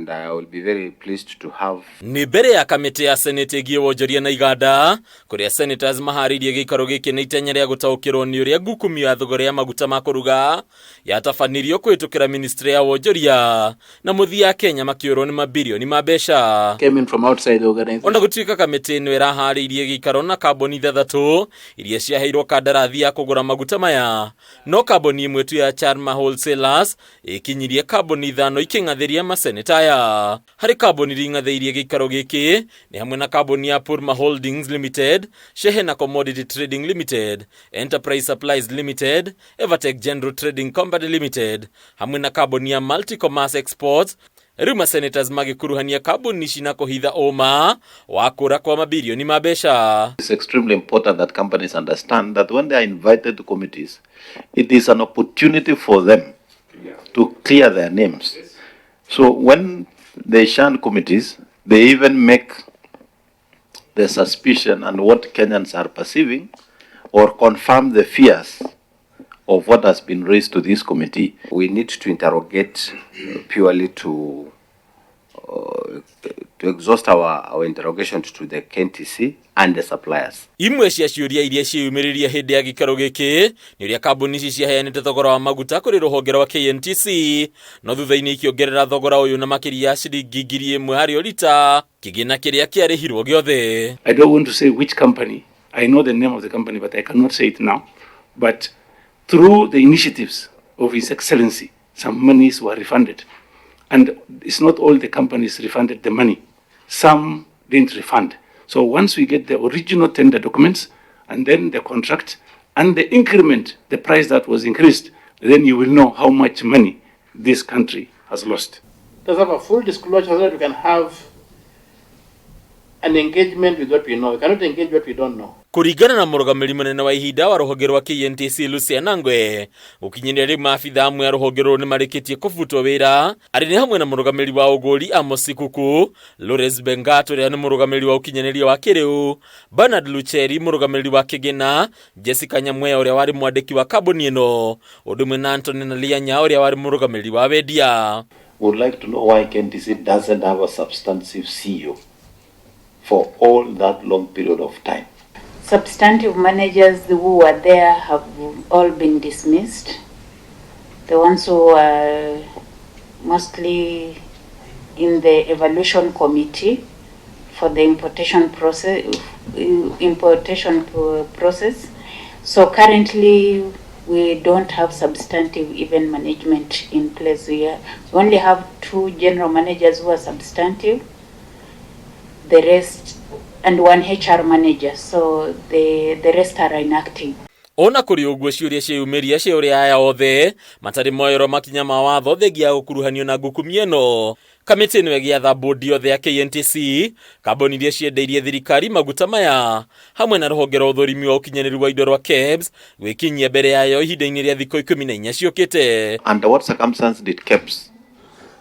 And I will be very pleased to have. Ni mbere ya kamiti ya Senate ĩgiĩ wonjoria na iganda kuria senators maharirie gĩikaro gĩkĩ na itenya rĩa gũtaũkĩrwo nĩ ũrĩa ngukumio ya thogora ya maguta ma kũruga yatabanirio kũhĩtũkĩra ministry ya wonjoria na mũthia ya Kenya makĩũrwo nĩ mambirioni ma mbeca. Came in from outside the organization. Ona gũtuĩka kamiti ĩno ĩraharĩirie gĩikaro na kambuni ithathatũ iria ciaheirwo kandarathi ya kũgũra maguta maya, no kambuni ĩmwe tu ya Charma Wholesalers ĩkinyirie kambuni ithano ikĩng'athĩria maseneta aya. Harĩ kambuni ring'athĩirie gĩikaro gĩkĩ nĩ hamwe na kambuni ya Purma Holdings Limited, Shehena Commodity Trading Limited, Enterprise Supplies Limited, Evertech General Trading Company Limited, hamwe na kambuni ya Multi Commerce Exports. Rĩu senators magĩkuruhania kambuni ici na kũhitha ũma wa kũra kwa mabilioni ma mbeca. It's extremely important that companies understand that when they are invited to committees, it is an opportunity for them to clear their names. So when they shun committees, they even make the suspicion and what Kenyans are perceiving or confirm the fears of what has been raised to this committee. We need to interrogate purely to exhaust our interrogations to the KNTC and the suppliers. Imwe cia ciũria iria ciumĩrĩria hĩndĩ ya gĩikaro gĩkĩ nĩ ũrĩa kambuni ici ciaheanĩte thogora wa maguta kũrĩ rũhonge rwa KNTC, no thutha-inĩ ikĩongerera thogora ũyũ na makĩria ya ciringi 1,000 harĩ o lita, kĩgĩna kĩrĩa kĩarĩhirwo gĩothe. I don't want to say which company. I know the name of the company, but I cannot say it now. But through the initiatives of His Excellency, some monies were refunded. And it's not all the companies refunded the money. Some didn't refund. So once we get the original tender documents and then the contract and the increment, the price that was increased, then you will know how much money this country has lost. Let's have a full disclosure so that we can have an engagement with what we know. We cannot engage what we don't know. Kũringana na mũrũgamĩrĩri mũnene wa ihinda wa rũhonge rwa KNTC Lucia Nangwe, gũkinyĩria rĩu maabitha amwe a rũhonge rũu nĩ marĩkĩtie kũbutwo wĩra, arĩ nĩ hamwe na mũrũgamĩrĩri wa ũgũri Amos Kuku, Lawrence Bengat ũrĩa nĩ mũrũgamĩrĩri wa ũkinyanĩria wa kĩrĩu, Bernard Lucheri mũrũgamĩrĩri wa kĩgĩna, Jessica Nyamweya ũrĩa warĩ mwandĩki wa kambuni ĩno, ũndũ ũmwe na Anthony Nalianya ũrĩa warĩ mũrũgamĩrĩri wa wendia. Would like to know why KNTC doesn't have a substantive CEO for all that long period of time. Substantive managers who were there have all been dismissed. The ones who were mostly in the evaluation committee for the importation process. So currently we don't have substantive even management in place. We only have 2 general managers who are substantive. The rest and 1 HR manager, so the rest are inactive. Ona kũrĩ ũguo ciũria ciumĩria cia ũrĩa aya othe matarĩ moerwo makinya ma watho thegia gũkuruhanio na ngukumio ĩno. Kamĩtĩ ĩno ĩgĩatha bodi yothe ya KNTC, kambuni iria ciendeirie thirikari maguta maya, hamwe na rũhonge rwa ũthũrimi wa ũkinyanĩru wa indo rwa KEBS gwĩkinyia mbere yayo ihinda-inĩ rĩa thikũ 14 ciũkĩte. Under what circumstances did KEBS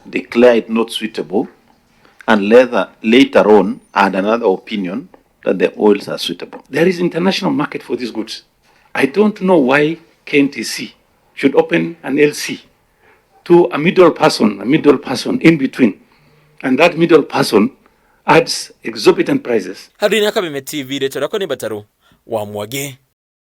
declare it not suitable and later on add another opinion that the oils are suitable? There is international market for these goods. I don't know why KNTC should open an LC to a middle person in between, and that middle person adds exorbitant prices. Harĩ na Kameme TV, Retorako ni Bataru wa Mwage.